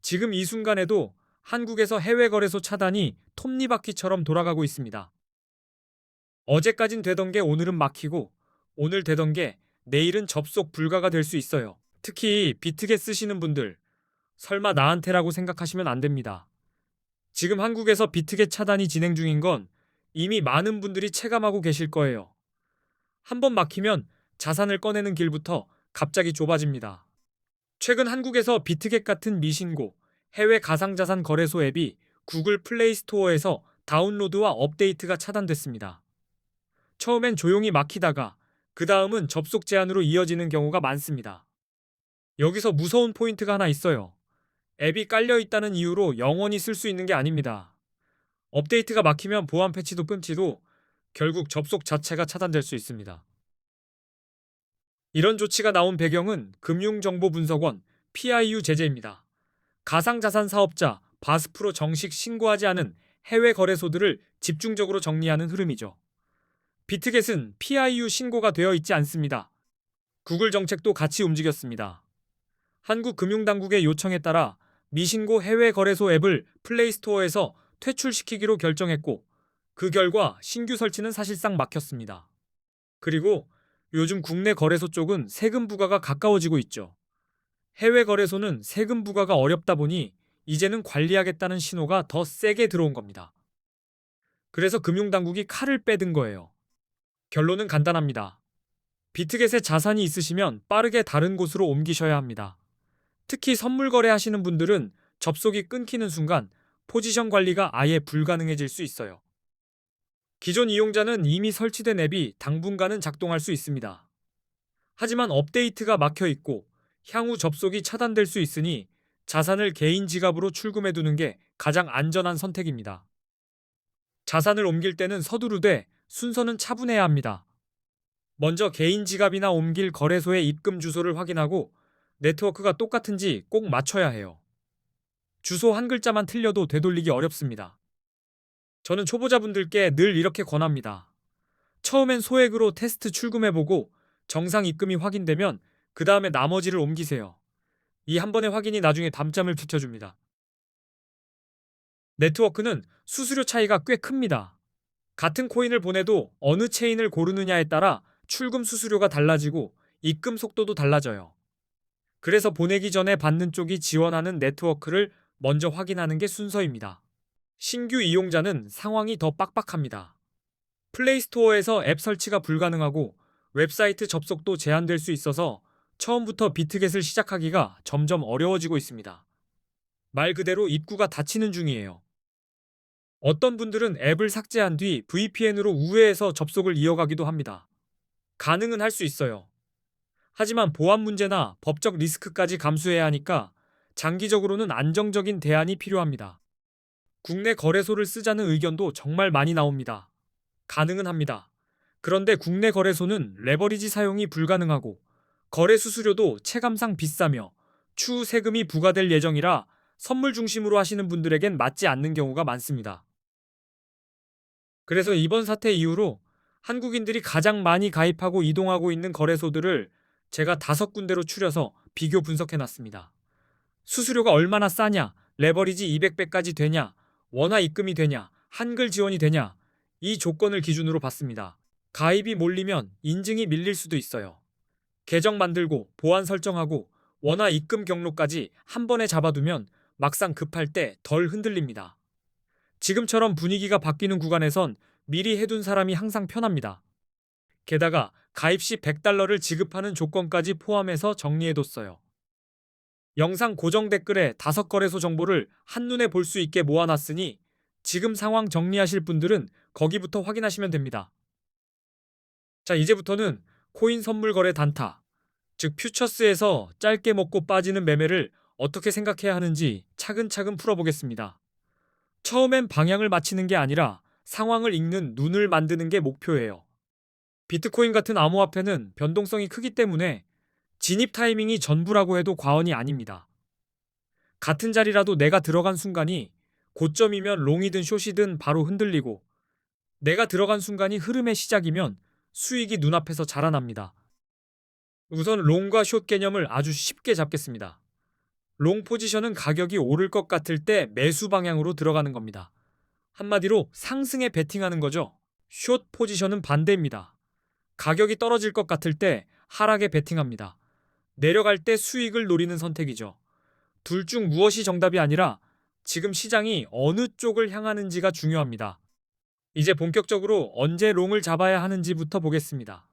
지금 이 순간에도 한국에서 해외 거래소 차단이 톱니바퀴처럼 돌아가고 있습니다. 어제까진 되던 게 오늘은 막히고 오늘 되던 게 내일은 접속 불가가 될 수 있어요. 특히 비트겟 쓰시는 분들 설마 나한테라고 생각하시면 안 됩니다. 지금 한국에서 비트겟 차단이 진행 중인 건 이미 많은 분들이 체감하고 계실 거예요. 한번 막히면 자산을 꺼내는 길부터 갑자기 좁아집니다. 최근 한국에서 비트겟 같은 미신고 해외 가상자산 거래소 앱이 구글 플레이 스토어에서 다운로드와 업데이트가 차단됐습니다. 처음엔 조용히 막히다가 그 다음은 접속 제한으로 이어지는 경우가 많습니다. 여기서 무서운 포인트가 하나 있어요. 앱이 깔려 있다는 이유로 영원히 쓸 수 있는 게 아닙니다. 업데이트가 막히면 보안 패치도 끊지도 결국 접속 자체가 차단될 수 있습니다. 이런 조치가 나온 배경은 금융정보분석원 PIU 제재입니다. 가상자산 사업자 바스프로 정식 신고하지 않은 해외 거래소들을 집중적으로 정리하는 흐름이죠. 비트겟은 PIU 신고가 되어 있지 않습니다. 구글 정책도 같이 움직였습니다. 한국금융당국의 요청에 따라 미신고 해외 거래소 앱을 플레이스토어에서 퇴출시키기로 결정했고 그 결과 신규 설치는 사실상 막혔습니다. 그리고 요즘 국내 거래소 쪽은 세금 부과가 가까워지고 있죠. 해외 거래소는 세금 부과가 어렵다 보니 이제는 관리하겠다는 신호가 더 세게 들어온 겁니다. 그래서 금융당국이 칼을 빼든 거예요. 결론은 간단합니다. 비트겟에 자산이 있으시면 빠르게 다른 곳으로 옮기셔야 합니다. 특히 선물 거래하시는 분들은 접속이 끊기는 순간 포지션 관리가 아예 불가능해질 수 있어요. 기존 이용자는 이미 설치된 앱이 당분간은 작동할 수 있습니다. 하지만 업데이트가 막혀 있고 향후 접속이 차단될 수 있으니 자산을 개인 지갑으로 출금해 두는 게 가장 안전한 선택입니다. 자산을 옮길 때는 서두르되 순서는 차분해야 합니다. 먼저 개인 지갑이나 옮길 거래소의 입금 주소를 확인하고 네트워크가 똑같은지 꼭 맞춰야 해요. 주소 한 글자만 틀려도 되돌리기 어렵습니다. 저는 초보자분들께 늘 이렇게 권합니다. 처음엔 소액으로 테스트 출금해보고 정상 입금이 확인되면 그 다음에 나머지를 옮기세요. 이 한 번의 확인이 나중에 담짬을 붙여줍니다. 네트워크는 수수료 차이가 꽤 큽니다. 같은 코인을 보내도 어느 체인을 고르느냐에 따라 출금 수수료가 달라지고 입금 속도도 달라져요. 그래서 보내기 전에 받는 쪽이 지원하는 네트워크를 먼저 확인하는 게 순서입니다. 신규 이용자는 상황이 더 빡빡합니다. 플레이스토어에서 앱 설치가 불가능하고 웹사이트 접속도 제한될 수 있어서 처음부터 비트겟을 시작하기가 점점 어려워지고 있습니다. 말 그대로 입구가 닫히는 중이에요. 어떤 분들은 앱을 삭제한 뒤 VPN으로 우회해서 접속을 이어가기도 합니다. 가능은 할 수 있어요. 하지만 보안 문제나 법적 리스크까지 감수해야 하니까 장기적으로는 안정적인 대안이 필요합니다. 국내 거래소를 쓰자는 의견도 정말 많이 나옵니다. 가능은 합니다. 그런데 국내 거래소는 레버리지 사용이 불가능하고 거래 수수료도 체감상 비싸며 추후 세금이 부과될 예정이라 선물 중심으로 하시는 분들에겐 맞지 않는 경우가 많습니다. 그래서 이번 사태 이후로 한국인들이 가장 많이 가입하고 이동하고 있는 거래소들을 제가 5군데로 추려서 비교 분석해 놨습니다. 수수료가 얼마나 싸냐, 레버리지 200배까지 되냐, 원화 입금이 되냐, 한글 지원이 되냐, 이 조건을 기준으로 봤습니다. 가입이 몰리면 인증이 밀릴 수도 있어요. 계정 만들고 보안 설정하고 원화 입금 경로까지 한 번에 잡아두면 막상 급할 때 덜 흔들립니다. 지금처럼 분위기가 바뀌는 구간에선 미리 해둔 사람이 항상 편합니다. 게다가 가입 시 100달러를 지급하는 조건까지 포함해서 정리해뒀어요. 영상 고정 댓글에 5거래소 정보를 한눈에 볼 수 있게 모아놨으니 지금 상황 정리하실 분들은 거기부터 확인하시면 됩니다. 자, 이제부터는 코인 선물 거래 단타, 즉 퓨처스에서 짧게 먹고 빠지는 매매를 어떻게 생각해야 하는지 차근차근 풀어보겠습니다. 처음엔 방향을 맞히는 게 아니라 상황을 읽는 눈을 만드는 게 목표예요. 비트코인 같은 암호화폐는 변동성이 크기 때문에 진입 타이밍이 전부라고 해도 과언이 아닙니다. 같은 자리라도 내가 들어간 순간이 고점이면 롱이든 숏이든 바로 흔들리고 내가 들어간 순간이 흐름의 시작이면 수익이 눈앞에서 자라납니다. 우선 롱과 숏 개념을 아주 쉽게 잡겠습니다. 롱 포지션은 가격이 오를 것 같을 때 매수 방향으로 들어가는 겁니다. 한마디로 상승에 베팅하는 거죠. 숏 포지션은 반대입니다. 가격이 떨어질 것 같을 때 하락에 베팅합니다. 내려갈 때 수익을 노리는 선택이죠. 둘 중 무엇이 정답이 아니라 지금 시장이 어느 쪽을 향하는지가 중요합니다. 이제 본격적으로 언제 롱을 잡아야 하는지부터 보겠습니다.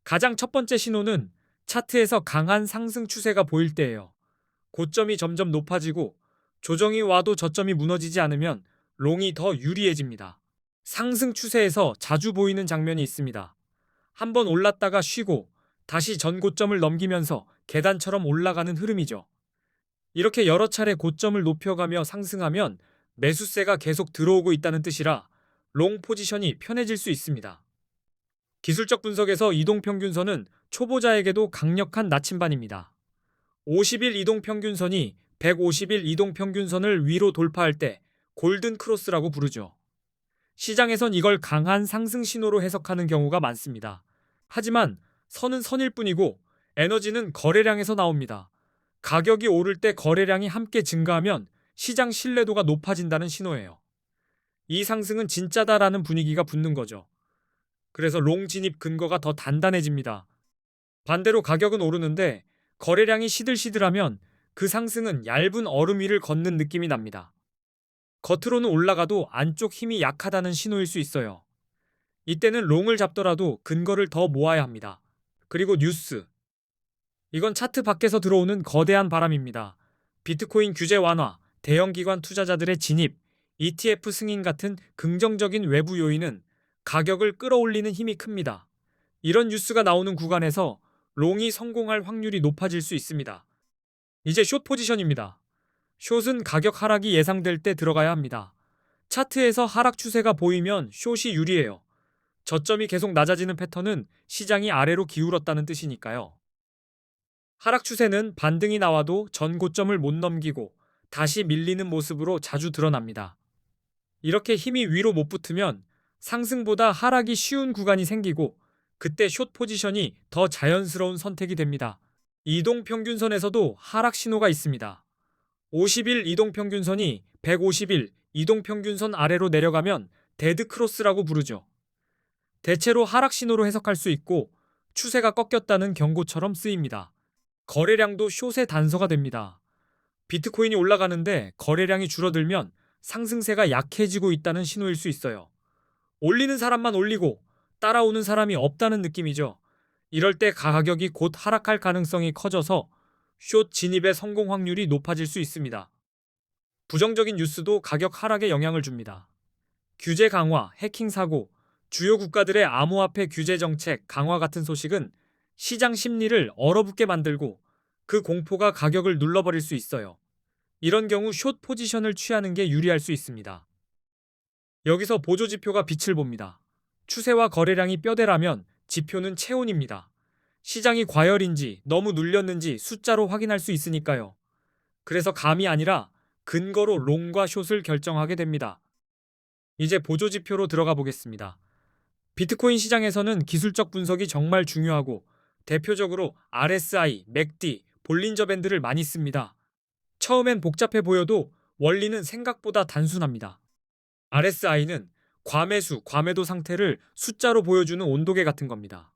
가장 첫 번째 신호는 차트에서 강한 상승 추세가 보일 때예요. 고점이 점점 높아지고 조정이 와도 저점이 무너지지 않으면 롱이 더 유리해집니다. 상승 추세에서 자주 보이는 장면이 있습니다. 한번 올랐다가 쉬고 다시 전 고점을 넘기면서 계단처럼 올라가는 흐름이죠. 이렇게 여러 차례 고점을 높여가며 상승하면 매수세가 계속 들어오고 있다는 뜻이라 롱 포지션이 편해질 수 있습니다. 기술적 분석에서 이동평균선은 초보자에게도 강력한 나침반입니다. 50일 이동평균선이 150일 이동평균선을 위로 돌파할 때 골든 크로스라고 부르죠. 시장에선 이걸 강한 상승 신호로 해석하는 경우가 많습니다. 하지만 선은 선일 뿐이고 에너지는 거래량에서 나옵니다. 가격이 오를 때 거래량이 함께 증가하면 시장 신뢰도가 높아진다는 신호예요. 이 상승은 진짜다라는 분위기가 붙는 거죠. 그래서 롱 진입 근거가 더 단단해집니다. 반대로 가격은 오르는데 거래량이 시들시들하면 그 상승은 얇은 얼음 위를 걷는 느낌이 납니다. 겉으로는 올라가도 안쪽 힘이 약하다는 신호일 수 있어요. 이때는 롱을 잡더라도 근거를 더 모아야 합니다. 그리고 뉴스. 이건 차트 밖에서 들어오는 거대한 바람입니다. 비트코인 규제 완화, 대형 기관 투자자들의 진입, ETF 승인 같은 긍정적인 외부 요인은 가격을 끌어올리는 힘이 큽니다. 이런 뉴스가 나오는 구간에서 롱이 성공할 확률이 높아질 수 있습니다. 이제 숏 포지션입니다. 숏은 가격 하락이 예상될 때 들어가야 합니다. 차트에서 하락 추세가 보이면 숏이 유리해요. 저점이 계속 낮아지는 패턴은 시장이 아래로 기울었다는 뜻이니까요. 하락 추세는 반등이 나와도 전 고점을 못 넘기고 다시 밀리는 모습으로 자주 드러납니다. 이렇게 힘이 위로 못 붙으면 상승보다 하락이 쉬운 구간이 생기고 그때 숏 포지션이 더 자연스러운 선택이 됩니다. 이동평균선에서도 하락 신호가 있습니다. 50일 이동평균선이 150일 이동평균선 아래로 내려가면 데드크로스라고 부르죠. 대체로 하락 신호로 해석할 수 있고 추세가 꺾였다는 경고처럼 쓰입니다. 거래량도 숏의 단서가 됩니다. 비트코인이 올라가는데 거래량이 줄어들면 상승세가 약해지고 있다는 신호일 수 있어요. 올리는 사람만 올리고 따라오는 사람이 없다는 느낌이죠. 이럴 때 가격이 곧 하락할 가능성이 커져서 숏 진입의 성공 확률이 높아질 수 있습니다. 부정적인 뉴스도 가격 하락에 영향을 줍니다. 규제 강화, 해킹 사고, 주요 국가들의 암호화폐 규제 정책 강화 같은 소식은 시장 심리를 얼어붙게 만들고 그 공포가 가격을 눌러버릴 수 있어요. 이런 경우 숏 포지션을 취하는 게 유리할 수 있습니다. 여기서 보조 지표가 빛을 봅니다. 추세와 거래량이 뼈대라면 지표는 체온입니다. 시장이 과열인지 너무 눌렸는지 숫자로 확인할 수 있으니까요. 그래서 감이 아니라 근거로 롱과 숏을 결정하게 됩니다. 이제 보조 지표로 들어가 보겠습니다. 비트코인 시장에서는 기술적 분석이 정말 중요하고 대표적으로 RSI, 맥디, 볼린저 밴드를 많이 씁니다. 처음엔 복잡해 보여도 원리는 생각보다 단순합니다. RSI는 과매수, 과매도 상태를 숫자로 보여주는 온도계 같은 겁니다.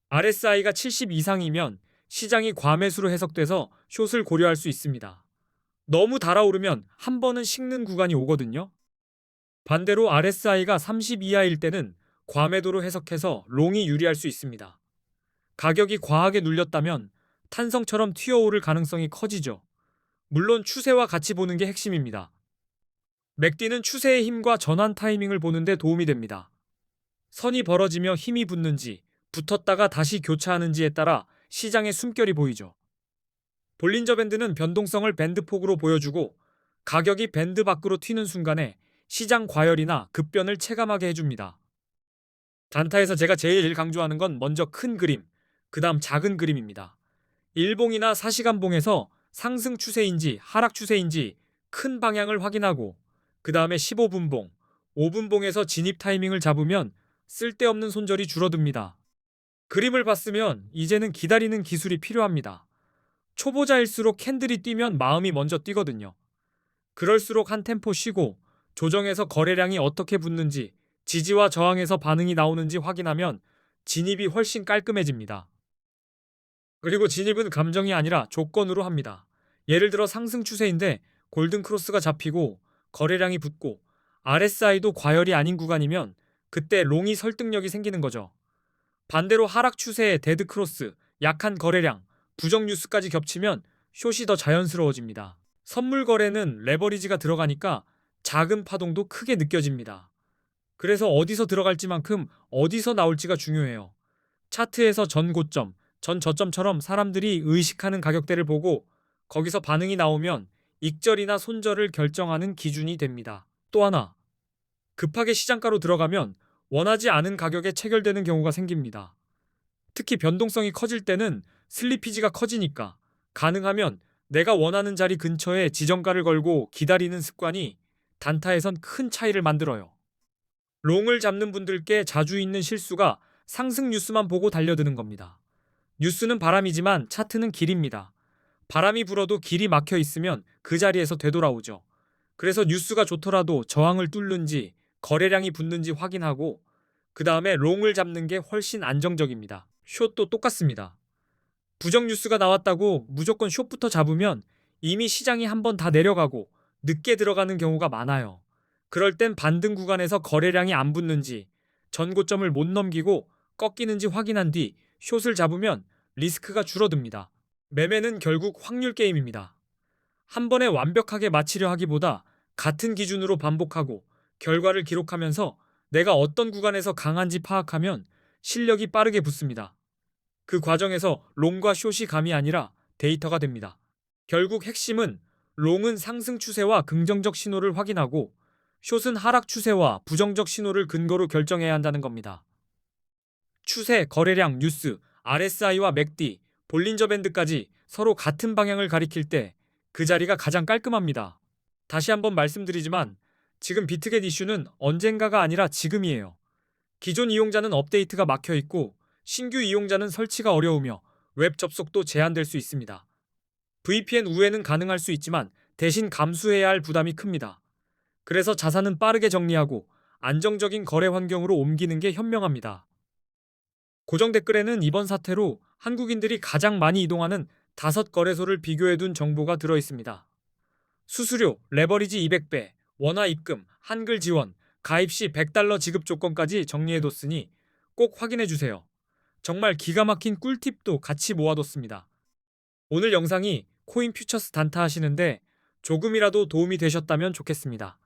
RSI가 70 이상이면 시장이 과매수로 해석돼서 숏을 고려할 수 있습니다. 너무 달아오르면 한 번은 식는 구간이 오거든요. 반대로 RSI가 30 이하일 때는 과매도로 해석해서 롱이 유리할 수 있습니다. 가격이 과하게 눌렸다면 탄성처럼 튀어오를 가능성이 커지죠. 물론 추세와 같이 보는 게 핵심입니다. 맥디는 추세의 힘과 전환 타이밍을 보는 데 도움이 됩니다. 선이 벌어지며 힘이 붙는지 붙었다가 다시 교차하는지에 따라 시장의 숨결이 보이죠. 볼린저 밴드는 변동성을 밴드폭으로 보여주고 가격이 밴드 밖으로 튀는 순간에 시장 과열이나 급변을 체감하게 해줍니다. 단타에서 제가 제일 강조하는 건 먼저 큰 그림, 그 다음 작은 그림입니다. 일봉이나 4시간봉에서 상승 추세인지 하락 추세인지 큰 방향을 확인하고 그 다음에 15분봉, 5분봉에서 진입 타이밍을 잡으면 쓸데없는 손절이 줄어듭니다. 그림을 봤으면 이제는 기다리는 기술이 필요합니다. 초보자일수록 캔들이 뛰면 마음이 먼저 뛰거든요. 그럴수록 한 템포 쉬고 조정해서 거래량이 어떻게 붙는지, 지지와 저항에서 반응이 나오는지 확인하면 진입이 훨씬 깔끔해집니다. 그리고 진입은 감정이 아니라 조건으로 합니다. 예를 들어 상승 추세인데 골든 크로스가 잡히고 거래량이 붙고 RSI도 과열이 아닌 구간이면 그때 롱이 설득력이 생기는 거죠. 반대로 하락 추세에 데드 크로스, 약한 거래량, 부정 뉴스까지 겹치면 숏이 더 자연스러워집니다. 선물 거래는 레버리지가 들어가니까 작은 파동도 크게 느껴집니다. 그래서 어디서 들어갈지만큼 어디서 나올지가 중요해요. 차트에서 전 고점, 전 저점처럼 사람들이 의식하는 가격대를 보고 거기서 반응이 나오면 익절이나 손절을 결정하는 기준이 됩니다. 또 하나, 급하게 시장가로 들어가면 원하지 않은 가격에 체결되는 경우가 생깁니다. 특히 변동성이 커질 때는 슬리피지가 커지니까 가능하면 내가 원하는 자리 근처에 지정가를 걸고 기다리는 습관이 단타에선 큰 차이를 만들어요. 롱을 잡는 분들께 자주 있는 실수가 상승 뉴스만 보고 달려드는 겁니다. 뉴스는 바람이지만 차트는 길입니다. 바람이 불어도 길이 막혀 있으면 그 자리에서 되돌아오죠. 그래서 뉴스가 좋더라도 저항을 뚫는지 거래량이 붙는지 확인하고 그 다음에 롱을 잡는 게 훨씬 안정적입니다. 숏도 똑같습니다. 부정 뉴스가 나왔다고 무조건 숏부터 잡으면 이미 시장이 한번 다 내려가고 늦게 들어가는 경우가 많아요. 그럴 땐 반등 구간에서 거래량이 안 붙는지 전고점을 못 넘기고 꺾이는지 확인한 뒤 숏을 잡으면 리스크가 줄어듭니다. 매매는 결국 확률 게임입니다. 한 번에 완벽하게 맞히려 하기보다 같은 기준으로 반복하고 결과를 기록하면서 내가 어떤 구간에서 강한지 파악하면 실력이 빠르게 붙습니다. 그 과정에서 롱과 숏이 감이 아니라 데이터가 됩니다. 결국 핵심은 롱은 상승 추세와 긍정적 신호를 확인하고 숏은 하락 추세와 부정적 신호를 근거로 결정해야 한다는 겁니다. 추세, 거래량, 뉴스, RSI와 맥디, 볼린저 밴드까지 서로 같은 방향을 가리킬 때 그 자리가 가장 깔끔합니다. 다시 한번 말씀드리지만 지금 비트겟 이슈는 언젠가가 아니라 지금이에요. 기존 이용자는 업데이트가 막혀 있고 신규 이용자는 설치가 어려우며 웹 접속도 제한될 수 있습니다. VPN 우회는 가능할 수 있지만 대신 감수해야 할 부담이 큽니다. 그래서 자산은 빠르게 정리하고 안정적인 거래 환경으로 옮기는 게 현명합니다. 고정 댓글에는 이번 사태로 한국인들이 가장 많이 이동하는 5거래소를 비교해둔 정보가 들어 있습니다. 수수료, 레버리지 200배, 원화 입금, 한글 지원, 가입 시 $100 지급 조건까지 정리해뒀으니 꼭 확인해주세요. 정말 기가 막힌 꿀팁도 같이 모아뒀습니다. 오늘 영상이 코인 퓨처스 단타 하시는데 조금이라도 도움이 되셨다면 좋겠습니다.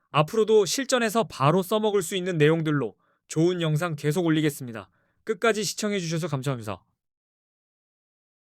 앞으로도 실전에서 바로 써먹을 수 있는 내용들로 좋은 영상 계속 올리겠습니다. 끝까지 시청해주셔서 감사합니다.